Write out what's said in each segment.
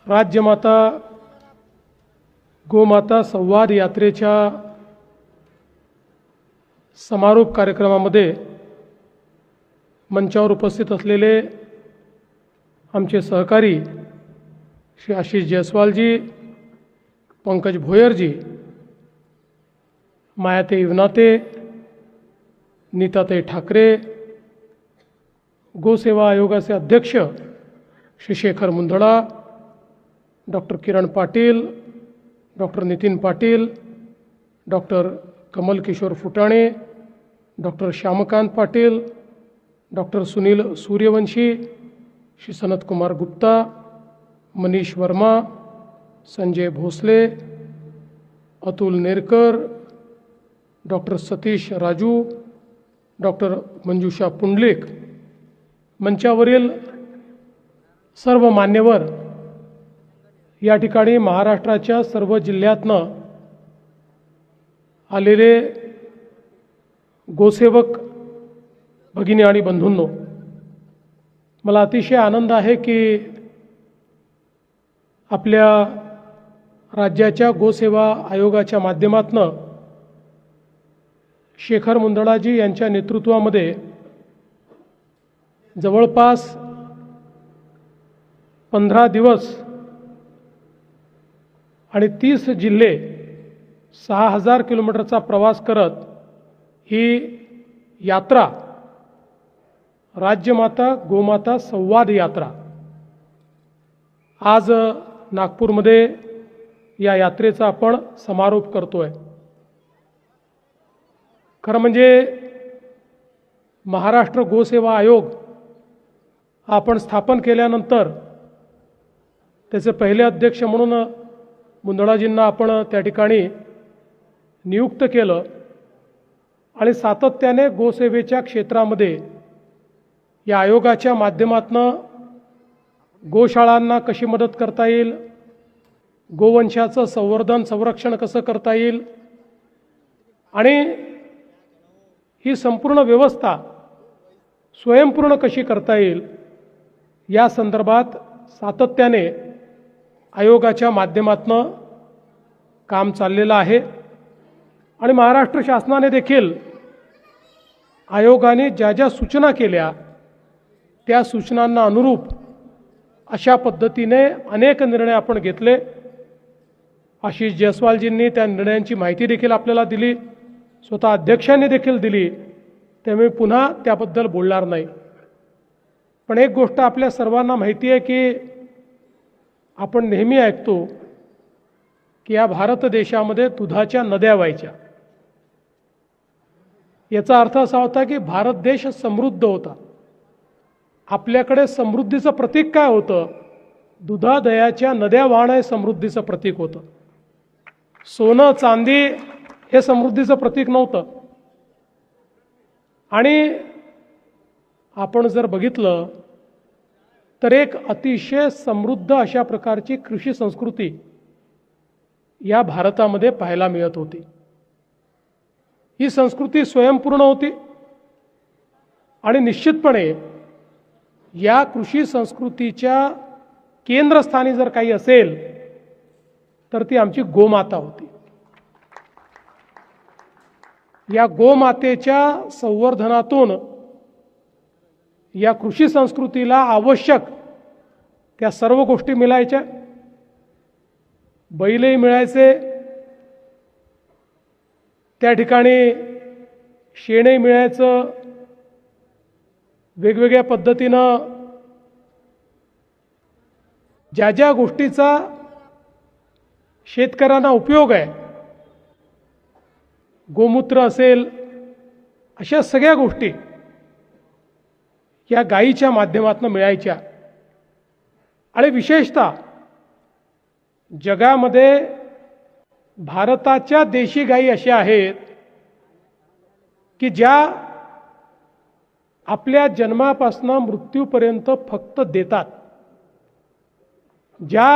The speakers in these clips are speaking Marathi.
राज्यमाता गोमाता संवाद यात्रेच्या समारोप कार्यक्रमामध्ये मंचावर उपस्थित असलेले आमचे सहकारी श्री आशिष जयस्वालजी, पंकज भोयरजी, मायाते इवनाते, नीताताई ठाकरे, गोसेवा आयोगाचे अध्यक्ष Shri Shekhar Mundada, doctor Kiran Patil, doctor Nitin Patil, doctor Kamal Kishore Phutane, doctor Shyamkant Patil, doctor Sunil Suryavanshi, Shri Sanat Kumar Gupta, Manish Verma, Sanjay Bhosale, Atul Nerkar, doctor Satish Raju, doctor Manjusha Pundlik, मंचावरील सर्व मान्यवर, या ठिकाणी महाराष्ट्राच्या सर्व जिल्ह्यातनं आलेले गोसेवक भगिनी आणि बंधूंनो, मला अतिशय आनंद आहे की आपल्या राज्याच्या गोसेवा आयोगाच्या माध्यमातून शेखर मुंदडाजी यांच्या नेतृत्वामध्ये जवळपास 15 दिवस आणि 30 जिल्हे 6000 किलोमीटरचा प्रवास करत ही यात्रा राज्यमाता गोमाता संवाद यात्रा आज नागपूरमध्ये या यात्रेचा आपण समारोप करतोय। खरं म्हणजे महाराष्ट्र गोसेवा आयोग आपण स्थापन केल्यानंतर त्याचे पहिले अध्यक्ष म्हणून मुंदडाजींना आपण त्या ठिकाणी नियुक्त केलं आणि सातत्याने गोसेवेच्या क्षेत्रामध्ये या आयोगाच्या माध्यमातून गोशाळांना कशी मदत करता येईल, गोवंशाचं संवर्धन संरक्षण कसं करता येईल आणि ही संपूर्ण व्यवस्था स्वयंपूर्ण कशी करता येईल या संदर्भात सातत्याने आयोगाच्या माध्यमातून काम चाललेलं आहे आणि महाराष्ट्र शासनाने देखील आयोगाने ज्या ज्या सूचना केल्या त्या सूचनांना अनुरूप अशा पद्धतीने अनेक निर्णय आपण घेतले। आशिष जयस्वालजींनी त्या निर्णयांची माहिती देखील आपल्याला दिली, स्वतः अध्यक्षांनी देखील दिली, त्यामुळे पुन्हा त्याबद्दल बोलणार नाही। पण एक गोष्ट आपल्या सर्वांना माहिती आहे की आपण नेहमी ऐकतो की या भारत देशामध्ये दुधाच्या नद्या व्हायच्या। याचा अर्थ असा होता की भारत देश समृद्ध होता। आपल्याकडे समृद्धीचं प्रतीक काय होतं? दुधादयाच्या नद्या वाहणं हे समृद्धीचं प्रतीक होतं। सोनं चांदी हे समृद्धीचं प्रतीक नव्हतं। आणि आपण जर बघितलं तर एक अतिशय समृद्ध अशा प्रकारची कृषी संस्कृती या भारतामध्ये पाहायला मिळत होती। ही संस्कृती स्वयंपूर्ण होती आणि निश्चितपणे या कृषी संस्कृतीच्या केंद्रस्थानी जर काही असेल तर ती आमची गोमाता होती। या गोमातेच्या संवर्धनातून या कृषी संस्कृतीला आवश्यक त्या सर्व गोष्टी मिळायच्या। बैलही मिळायचे, त्या ठिकाणी शेणही मिळायचं, वेगवेगळ्या पद्धतीनं ज्या ज्या गोष्टीचा शेतकऱ्यांना उपयोग आहे, गोमूत्र असेल, अशा सगळ्या गोष्टी या गायीच्या माध्यमातून मिळायच्या। आणि विशेषतः जगामध्ये भारताच्या देशी गायी अशा आहेत की ज्या आपल्या जन्मापासून मृत्यूपर्यंत फक्त देतात। ज्या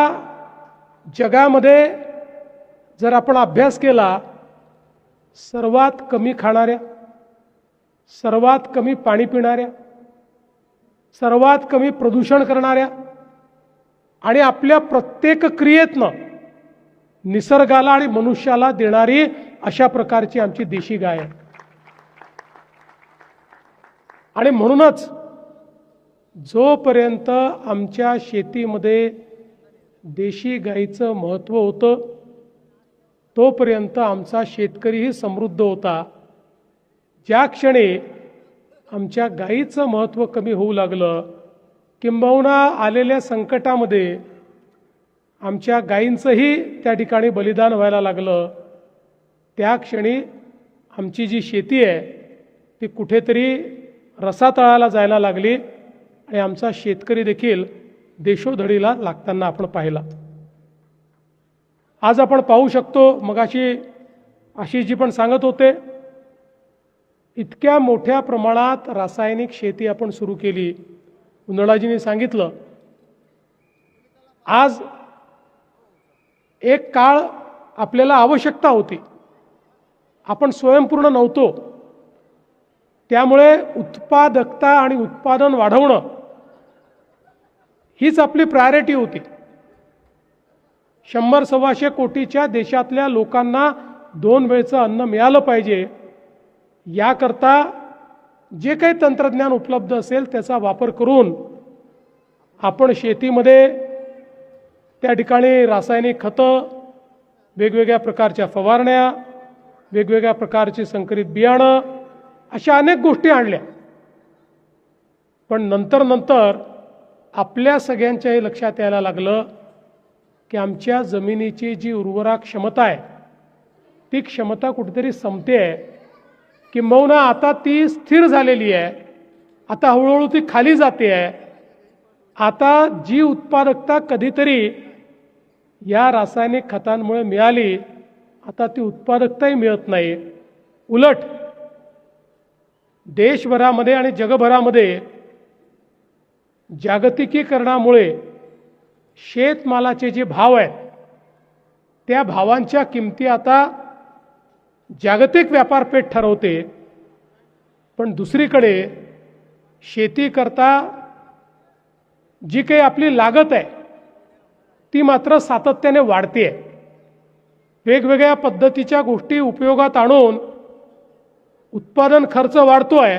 जगामध्ये जर आपण अभ्यास केला, सर्वात कमी खाणाऱ्या, सर्वात कमी पाणी पिणाऱ्या, सर्वात कमी प्रदूषण करणाऱ्या आणि आपल्या प्रत्येक क्रियेतनं निसर्गाला आणि मनुष्याला देणारी अशा प्रकारची आमची देशी गाय आहे. आणि म्हणूनच जोपर्यंत आमच्या शेतीमध्ये देशी गाईचं महत्त्व होतं तोपर्यंत आमचा शेतकरीही समृद्ध होता. ज्या क्षणी आमच्या गाईचं महत्त्व कमी होऊ लागलं, किंबहुना आलेल्या संकटामध्ये आमच्या गाईंचंही त्या ठिकाणी बलिदान व्हायला लागलं, त्या क्षणी आमची जी शेती आहे ती कुठेतरी रसातळाला जायला लागली आणि आमचा शेतकरी देखील देशोधडीला लागताना आपण पाहिला. आज आपण पाहू शकतो, मगाशी आशिषजी पण सांगत होते, इतक्या मोठ्या प्रमाणात रासायनिक शेती आपण सुरू केली. उंदळाजींनी सांगितलं, आज एक काळ आपल्याला आवश्यकता होती, आपण स्वयंपूर्ण नव्हतो, त्यामुळे उत्पादकता आणि उत्पादन वाढवणं हीच आपली प्रायोरिटी होती. 100-125 कोटीच्या देशातल्या लोकांना 2 वेळचं अन्न मिळालं पाहिजे, याकरता जे काही तंत्रज्ञान उपलब्ध असेल त्याचा वापर करून आपण शेतीमध्ये त्या ठिकाणी रासायनिक खतं, वेगवेगळ्या प्रकारच्या फवारण्या, वेगवेगळ्या प्रकारची संकरित बियाणं, अशा अनेक गोष्टी आणल्या. पण नंतर आपल्या सगळ्यांच्याही लक्षात यायला लागलं की आमच्या जमिनीची जी उर्वरा क्षमता आहे ती क्षमता कुठेतरी संपते आहे, किंबहुना आता ती स्थिर झालेली आहे, आता हळूहळू ती खाली जाते आहे. आता जी उत्पादकता कधीतरी या रासायनिक खतांमुळे मिळाली, आता ती उत्पादकताही मिळत नाही. उलट देशभरामध्ये आणि जगभरामध्ये जागतिकीकरणामुळे शेतमालाचे जे भाव आहेत त्या भावांच्या किमती आता जागतिक व्यापारपेठ ठरवते. पण दुसरीकडे शेती करता जी काही आपली लागत आहे ती मात्र सातत्याने वाढते. वेगवेगळ्या पद्धतीच्या गोष्टी उपयोगात आणून उत्पादन खर्च वाढतोय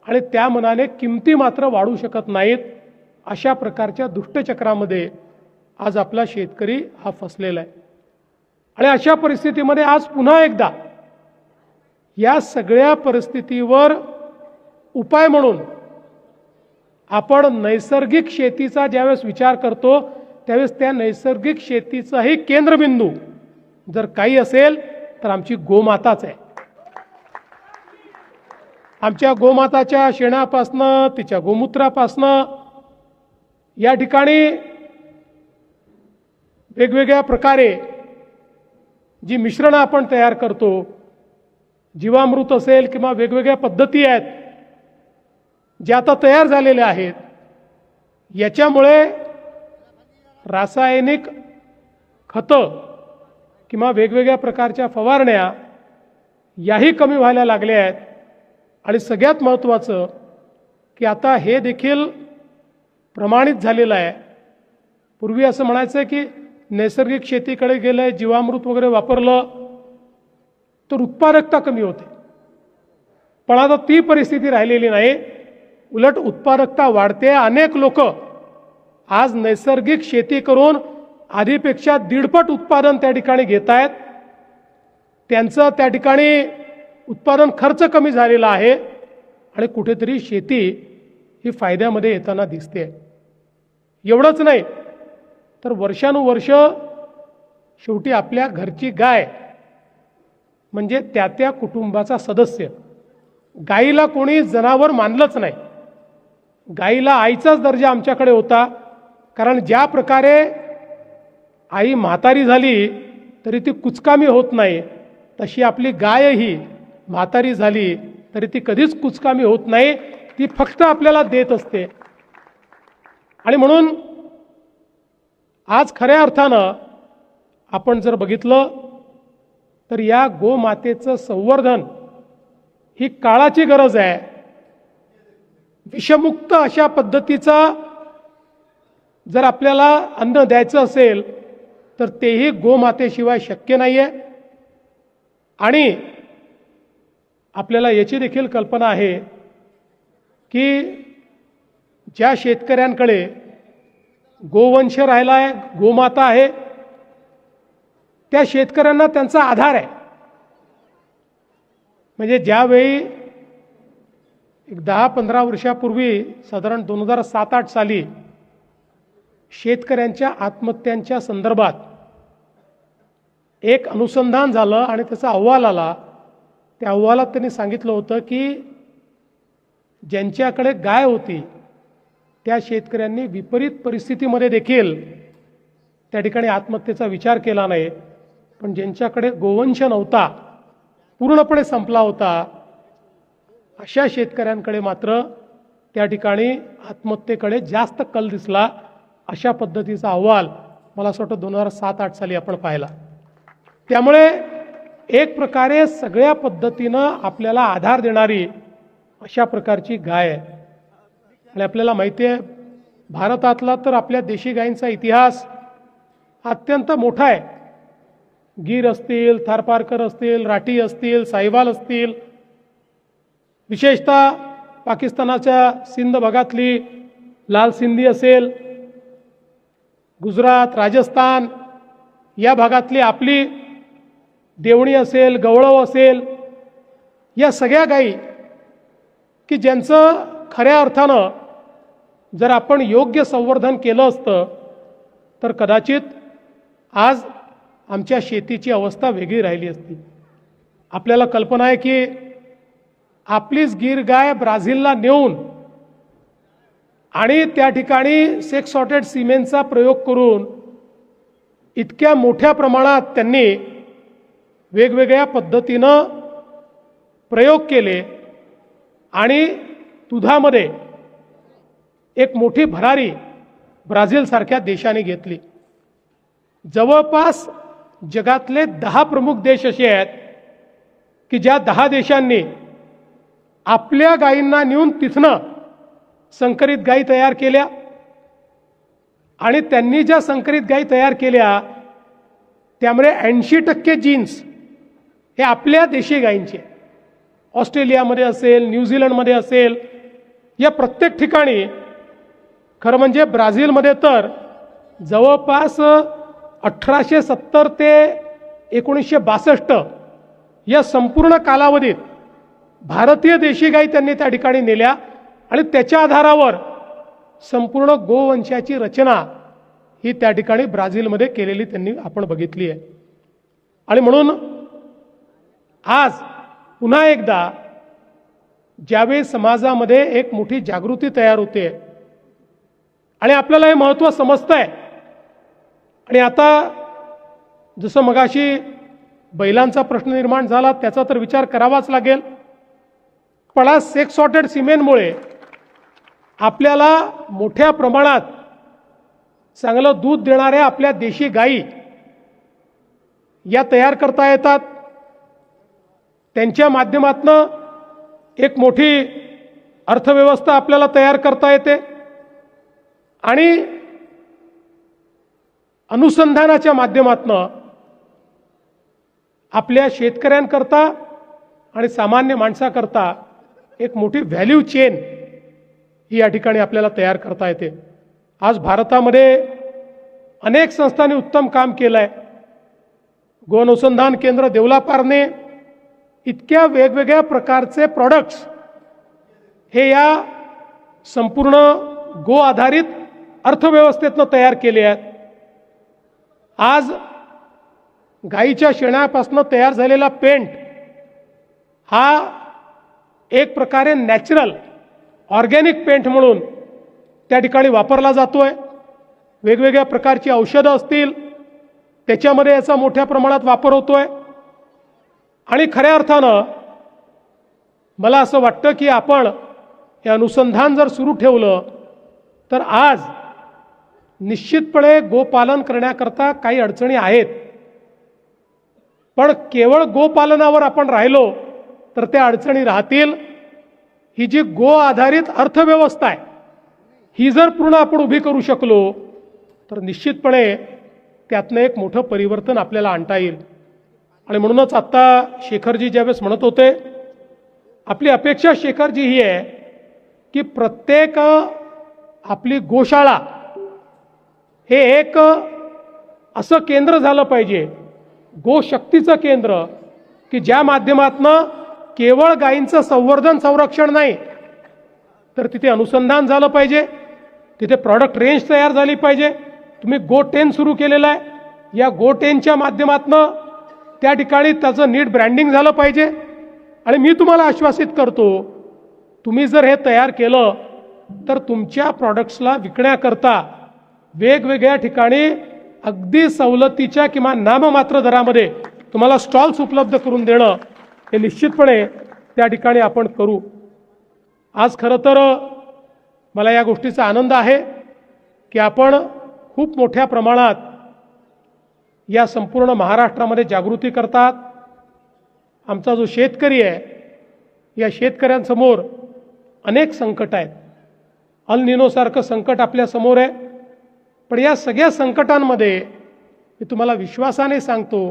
आणि त्या मनाने किमती मात्र वाढू शकत नाहीत. अशा प्रकारच्या दुष्टचक्रामध्ये आज आपला शेतकरी हा फसलेला आहे. आणि अशा परिस्थितीमध्ये आज पुन्हा एकदा या सगळ्या परिस्थितीवर उपाय म्हणून आपण नैसर्गिक शेतीचा ज्यावेळेस विचार करतो त्यावेळेस त्या नैसर्गिक शेतीचाही केंद्रबिंदू जर काही असेल तर आमची गोमाताच आहे. आमच्या गोमाताच्या शेणापासनं, तिच्या गोमूत्रापासनं या ठिकाणी वेगवेगळ्या प्रकारे जी मिश्रणं आपण तयार करतो, जीवामृत असेल किंवा वेगवेगळ्या पद्धती आहेत ज्या आता तयार झालेल्या आहेत, याच्यामुळे रासायनिक खतं किंवा वेगवेगळ्या प्रकारच्या फवारण्या याही कमी व्हायला लागल्या आहेत. आणि सगळ्यात महत्त्वाचं की आता हे देखील प्रमाणित झालेलं आहे. पूर्वी असं म्हणायचं की नैसर्गिक शेतीकडे गेलं, जीवामृत वगैरे वापरलं तर उत्पादकता कमी होते, पण आता ती परिस्थिती राहिलेली नाही. उलट उत्पादकता वाढते. अनेक लोक आज नैसर्गिक शेती करून आधीपेक्षा 1.5 उत्पादन त्या ठिकाणी घेत आहेत. त्यांचं त्या ठिकाणी उत्पादन खर्च कमी झालेला आहे आणि कुठेतरी शेती ही फायद्यामध्ये येताना दिसते. एवढंच नाही तर वर्षानुवर्ष शेवटी आपल्या घरची गाय म्हणजे त्या कुटुंबाचा सदस्य. गाईला कोणी जनावर मानलंच नाही. गाईला आईचाच दर्जा आमच्याकडे होता. कारण ज्या प्रकारे आई म्हातारी झाली तरी ती कुचकामी होत नाही, तशी आपली गायही म्हातारी झाली तरी ती कधीच कुचकामी होत नाही. ती फक्त आपल्याला देत असते. आणि म्हणून आज खऱ्या अर्थानं आपण जर बघितलं तर या गोमातेचं संवर्धन ही काळाची गरज आहे. विषमुक्त अशा पद्धतीचा जर आपल्याला अन्न द्यायचं असेल तर तेही गोमातेशिवाय शक्य नाही आहे. आणि आपल्याला याची देखील कल्पना आहे की ज्या शेतकऱ्यांकडे गोवंश राहिला आहे, गोमाता आहे, त्या शेतकऱ्यांना त्यांचा आधार आहे. म्हणजे ज्यावेळी एक 10-15 वर्षापूर्वी साधारण 2007-8 साली शेतकऱ्यांच्या आत्महत्यांच्या संदर्भात एक अनुसंधान झालं आणि त्याचा अहवाल आला. त्या अहवालात त्यांनी सांगितलं होतं की ज्यांच्याकडे गाय होती त्या शेतकऱ्यांनी विपरीत परिस्थितीमध्ये देखील त्या ठिकाणी आत्महत्येचा विचार केला नाही, पण ज्यांच्याकडे गोवंश नव्हता, पूर्णपणे संपला होता, अशा शेतकऱ्यांकडे मात्र त्या ठिकाणी आत्महत्येकडे जास्त कल दिसला. अशा पद्धतीचा अहवाल मला असं वाटतं 2007-8 साली आपण पाहिला. त्यामुळे एक प्रकारे सगळ्या पद्धतीनं आपल्याला आधार देणारी अशा प्रकारची गाय आहे. आणि आपल्याला माहिती आहे भारतातला तर आपल्या देशी गायींचा इतिहास अत्यंत मोठा आहे. गीर असतील, थारपारकर असतील, राठी असतील, साहिवाल असतील, विशेषतः पाकिस्तानाच्या सिंध भागातली लाल सिंधी असेल, गुजरात, राजस्थान या भागातली आपली देवणी असेल, गवळव असेल, या सगळ्या गायी की ज्यांचं खऱ्या अर्थानं जर आपण योग्य संवर्धन केलं असतं तर कदाचित आज आमच्या शेतीची अवस्था वेगळी राहिली असती. आपल्याला कल्पना आहे की आपलीच गीर गाय ब्राझीलला नेऊन आणि त्या ठिकाणी सेक्स सॉर्टेड सिमेंटचा प्रयोग करून इतक्या मोठ्या प्रमाणात त्यांनी वेगवेगळ्या पद्धतीनं प्रयोग केले आणि दुधामध्ये एक मोठी भरारी ब्राझीलसारख्या देशाने घेतली. जवळपास जगातले 10 प्रमुख देश असे आहेत की ज्या 10 देशांनी आपल्या गायींना नेऊन तिथनं संकरित गायी तयार केल्या आणि त्यांनी ज्या संकरित गायी तयार केल्या त्यामुळे 80% जीन्स हे आपल्या देशी गायींचे. ऑस्ट्रेलियामध्ये असेल, न्यूझीलंडमध्ये असेल, या प्रत्येक ठिकाणी, खरं म्हणजे ब्राझीलमध्ये तर जवळपास 1870 ते 1962 या संपूर्ण कालावधीत भारतीय देशी गायी त्यांनी त्या ठिकाणी नेल्या आणि त्याच्या आधारावर संपूर्ण गोवंशाची रचना ही त्या ठिकाणी ब्राझीलमध्ये केलेली त्यांनी आपण बघितली आहे. आणि म्हणून आज पुन्हा एकदा ज्यावेळी समाजामध्ये एक मोठी जागृती तयार होते आणि आपल्याला हे महत्त्व समजतंय आणि आता जसं मगाशी बैलांचा प्रश्न निर्माण झाला त्याचा तर विचार करावाच लागेल, पण आज सेक्स सॉर्टेड सिमेंटमुळे आपल्याला मोठ्या प्रमाणात चांगलं दूध देणाऱ्या आपल्या देशी गायी या तयार करता येतात. त्यांच्या माध्यमातून एक मोठी अर्थव्यवस्था आपल्याला तयार करता येते आणि अनुसंधानाच्या माध्यमातून आपल्या शेतकऱ्यांकरता आणि सामान्य माणसाकरता एक मोठी व्हॅल्यू चेन ही या ठिकाणी आपल्याला तयार करता येते. आज भारतामध्ये अनेक संस्थांनी उत्तम काम केलं आहे. गो अनुसंधान केंद्र देवलापारने इतक्या वेगवेगळ्या प्रकारचे प्रॉडक्ट्स हे या संपूर्ण गो आधारित अर्थव्यवस्थेतनं तयार केले आहेत. आज गाईच्या शेणापासून तयार झालेला पेंट हा एक प्रकारे नॅचरल ऑर्गॅनिक पेंट म्हणून त्या ठिकाणी वापरला जातोय. वेगवेगळ्या प्रकारची औषधं असतील त्याच्यामध्ये याचा मोठ्या प्रमाणात वापर होतोय. आणि खऱ्या अर्थानं मला असं वाटतं की आपण हे अनुसंधान जर सुरू ठेवलं तर आज निश्चितपणे गोपालन करण्याकरता काही अडचणी आहेत, पण केवळ गोपालनावर आपण राहिलो तर त्या अडचणी राहतील. ही जी गो आधारित अर्थव्यवस्था आहे ही जर पूर्ण आपण उभी करू शकलो तर निश्चितपणे त्यातनं एक मोठं परिवर्तन आपल्याला आणता येईल. आणि म्हणूनच आत्ता शेखरजी ज्यावेळेस म्हणत होते, आपली अपेक्षा शेखरजी ही आहे की प्रत्येक आपली गोशाळा हे एक असं केंद्र झालं पाहिजे, गोशक्तीचं केंद्र, की ज्या माध्यमातनं केवळ गायींचं संवर्धन संरक्षण नाही तर तिथे अनुसंधान झालं पाहिजे, तिथे प्रॉडक्ट रेंज तयार झाली पाहिजे. तुम्ही गो10 सुरू केलेलं आहे, या गो10च्या माध्यमातनं त्या ठिकाणी त्याचं नीट ब्रँडिंग झालं पाहिजे. आणि मी तुम्हाला आश्वासित करतो, तुम्ही जर हे तयार केलं तर तुमच्या प्रॉडक्ट्सला विकण्याकरता वेगवेगळ्या ठिकाणी अगदी सवलतीच्या किंवा नाममात्र दरामध्ये तुम्हाला स्टॉल्स उपलब्ध करून देणं हे निश्चितपणे त्या ठिकाणी आपण करू. आज खरं तर मला या गोष्टीचा आनंद आहे की आपण खूप मोठ्या प्रमाणात या संपूर्ण महाराष्ट्रामध्ये जागृती करतात. आमचा जो शेतकरी आहे, या शेतकऱ्यांसमोर अनेक संकट आहेत. अल निनोसारखं संकट आपल्यासमोर आहे. पण या सगळ्या संकटांमध्ये मी तुम्हाला विश्वासाने सांगतो,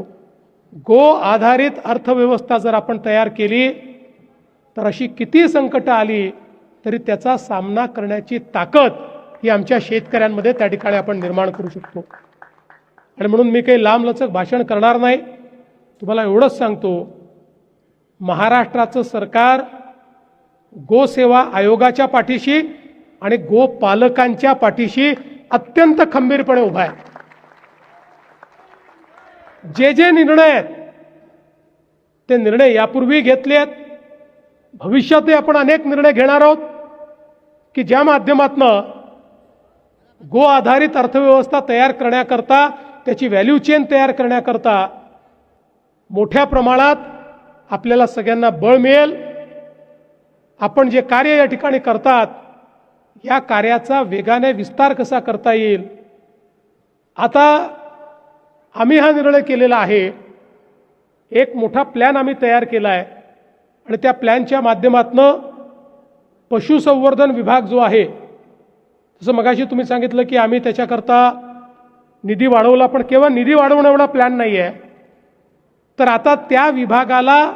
गो आधारित अर्थव्यवस्था जर आपण तयार केली तर अशी किती संकटं आली तरी त्याचा सामना करण्याची ताकद ही आमच्या शेतकऱ्यांमध्ये त्या ठिकाणी आपण निर्माण करू शकतो. आणि म्हणून मी काही लांबलचक भाषण करणार नाही. तुम्हाला एवढंच सांगतो, महाराष्ट्राचं सरकार गोसेवा आयोगाच्या पाठीशी आणि गोपालकांच्या पाठीशी अत्यंत खंबीरपणे उभा आहे. जे जे निर्णय आहेत ते निर्णय यापूर्वी घेतले आहेत, भविष्यातही आपण अनेक निर्णय घेणार आहोत की ज्या माध्यमातनं गो आधारित अर्थव्यवस्था तयार करण्याकरता, त्याची व्हॅल्यू चेन तयार करण्याकरता मोठ्या प्रमाणात आपल्याला सगळ्यांना बळ मिळेल. आपण जे कार्य या ठिकाणी करतात या कार्याचा वेगाने विस्तार कसा करता येईल. आता आम्ही हा निर्णय केलेला आहे, एक मोठा प्लॅन आम्ही तयार केला आहे आणि त्या प्लॅनच्या माध्यमातनं पशुसंवर्धन विभाग जो आहे, जसं मगाशी तुम्ही सांगितलं की आम्ही त्याच्याकरता निधी वाढवला, पण केवळ निधी वाढवणं एवढा प्लॅन नाही आहे. तर आता त्या विभागाला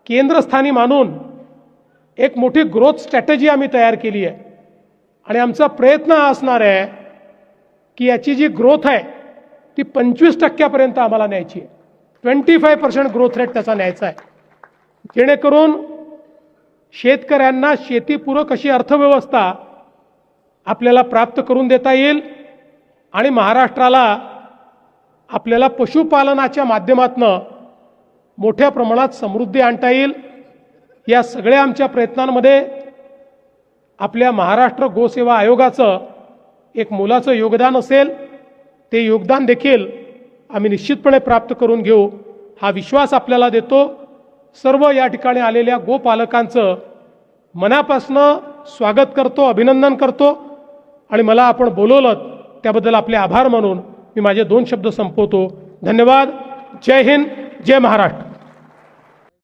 केंद्रस्थानी मानून एक मोठी ग्रोथ स्ट्रॅटेजी आम्ही तयार केली आहे. आणि आमचा प्रयत्न हा असणार आहे की याची जी ग्रोथ आहे ती 25% आम्हाला न्यायची आहे. 25% ग्रोथ रेट त्याचा न्यायचा आहे, जेणेकरून शेतकऱ्यांना शेतीपूरक अशी अर्थव्यवस्था आपल्याला प्राप्त करून देता येईल आणि महाराष्ट्राला आपल्याला पशुपालनाच्या माध्यमातनं मोठ्या प्रमाणात समृद्धी आणता येईल. या सगळ्या आमच्या प्रयत्नांमध्ये आपल्या महाराष्ट्र गोसेवा आयोगाचं एक मोलाचं योगदान असेल. ते योगदान देखील आम्ही निश्चितपणे प्राप्त करून घेऊ हा विश्वास आपल्याला देतो. सर्व या ठिकाणी आलेल्या गोपालकांचं मनापासनं स्वागत करतो, अभिनंदन करतो आणि मला आपण बोलवलं त्याबद्दल आपले आभार मानून मी माझे 2 शब्द संपवतो. धन्यवाद. जय हिंद, जय महाराष्ट्र.